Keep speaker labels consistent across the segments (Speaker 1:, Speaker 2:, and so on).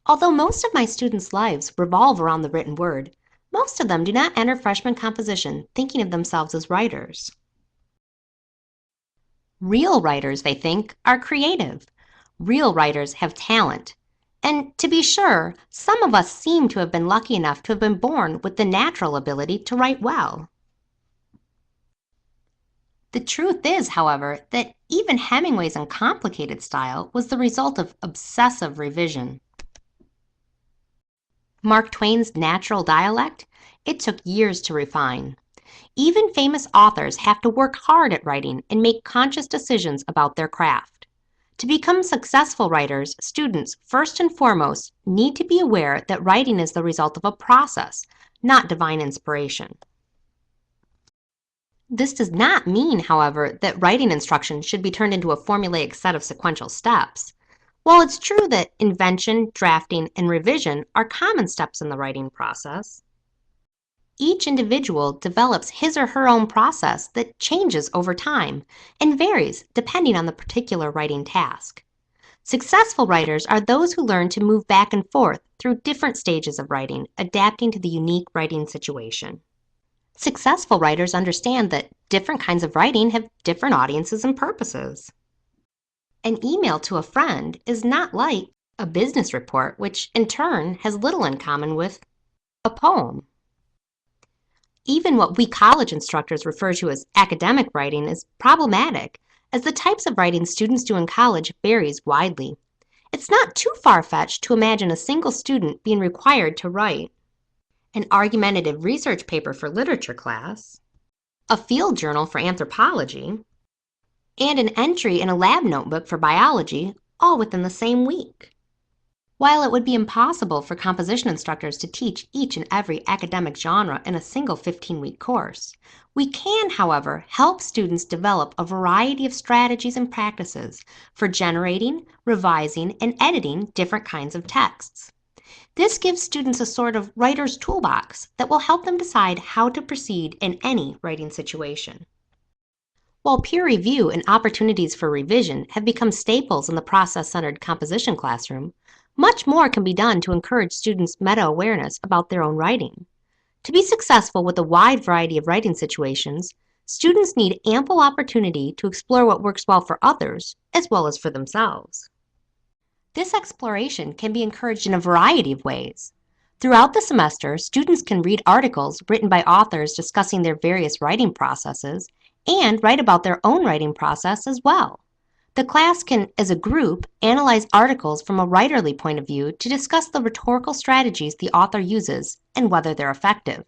Speaker 1: Although most of my students' lives revolve around the written word, most of them do not enter freshman composition thinking of themselves as writers. Real writers, they think, are creative. Real writers have talent. And to be sure, some of us seem to have been lucky enough to have been born with the natural ability to write well. The truth is, however, that even Hemingway's uncomplicated style was the result of obsessive revision. Mark Twain's natural dialect, it took years to refine. Even famous authors have to work hard at writing and make conscious decisions about their craft. To become successful writers, students, first and foremost, need to be aware that writing is the result of a process, not divine inspiration. This does not mean, however, that writing instruction should be turned into a formulaic set of sequential steps. While it's true that invention, drafting, and revision are common steps in the writing process, each individual develops his or her own process that changes over time and varies depending on the particular writing task. Successful writers are those who learn to move back and forth through different stages of writing, adapting to the unique writing situation. Successful writers understand that different kinds of writing have different audiences and purposes. An email to a friend is not like a business report, which in turn has little in common with a poem. Even what we college instructors refer to as academic writing is problematic, as the types of writing students do in college varies widely. It's not too far-fetched to imagine a single student being required to write an argumentative research paper for literature class, a field journal for anthropology, and an entry in a lab notebook for biology, all within the same week. While it would be impossible for composition instructors to teach each and every academic genre in a single 15-week course, we can, however, help students develop a variety of strategies and practices for generating, revising, and editing different kinds of texts. This gives students a sort of writer's toolbox that will help them decide how to proceed in any writing situation. While peer review and opportunities for revision have become staples in the process-centered composition classroom, much more can be done to encourage students' meta-awareness about their own writing. To be successful with a wide variety of writing situations, students need ample opportunity to explore what works well for others as well as for themselves. This exploration can be encouraged in a variety of ways. Throughout the semester, students can read articles written by authors discussing their various writing processes and write about their own writing process as well. The class can, as a group, analyze articles from a writerly point of view to discuss the rhetorical strategies the author uses and whether they're effective.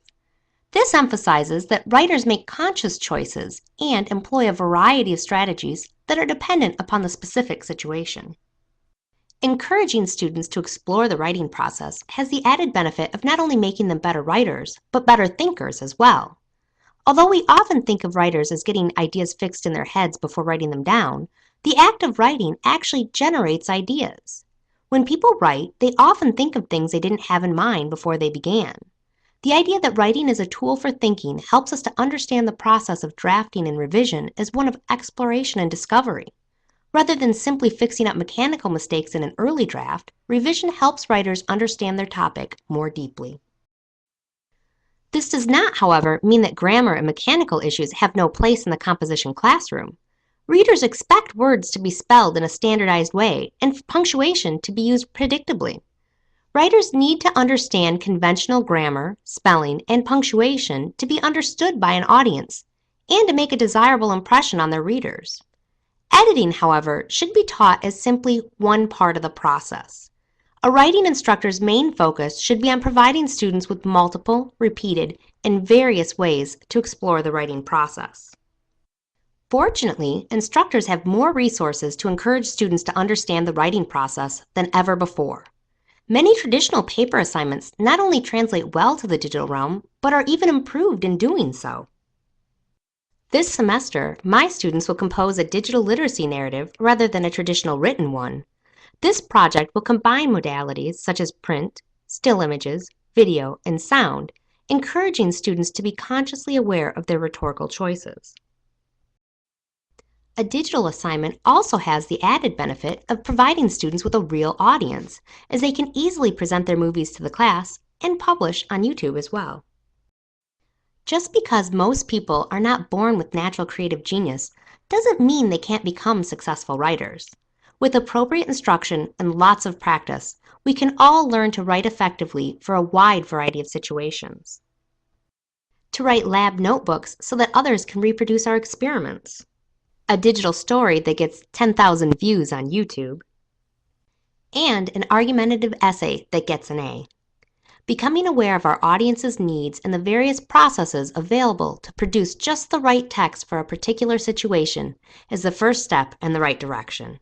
Speaker 1: This emphasizes that writers make conscious choices and employ a variety of strategies that are dependent upon the specific situation. Encouraging students to explore the writing process has the added benefit of not only making them better writers, but better thinkers as well. Although we often think of writers as getting ideas fixed in their heads before writing them down, the act of writing actually generates ideas. When people write, they often think of things they didn't have in mind before they began. The idea that writing is a tool for thinking helps us to understand the process of drafting and revision as one of exploration and discovery. Rather than simply fixing up mechanical mistakes in an early draft, revision helps writers understand their topic more deeply. This does not, however, mean that grammar and mechanical issues have no place in the composition classroom. Readers expect words to be spelled in a standardized way and punctuation to be used predictably. Writers need to understand conventional grammar, spelling, and punctuation to be understood by an audience and to make a desirable impression on their readers. Editing, however, should be taught as simply one part of the process. A writing instructor's main focus should be on providing students with multiple, repeated, and various ways to explore the writing process. Fortunately, instructors have more resources to encourage students to understand the writing process than ever before. Many traditional paper assignments not only translate well to the digital realm, but are even improved in doing so. This semester, my students will compose a digital literacy narrative rather than a traditional written one. This project will combine modalities such as print, still images, video, and sound, encouraging students to be consciously aware of their rhetorical choices. A digital assignment also has the added benefit of providing students with a real audience, as they can easily present their movies to the class and publish on YouTube as well. Just because most people are not born with natural creative genius doesn't mean they can't become successful writers. With appropriate instruction and lots of practice, we can all learn to write effectively for a wide variety of situations. To write lab notebooks so that others can reproduce our experiments. A digital story that gets 10,000 views on YouTube. And an argumentative essay that gets an A. Becoming aware of our audience's needs and the various processes available to produce just the right text for a particular situation is the first step in the right direction.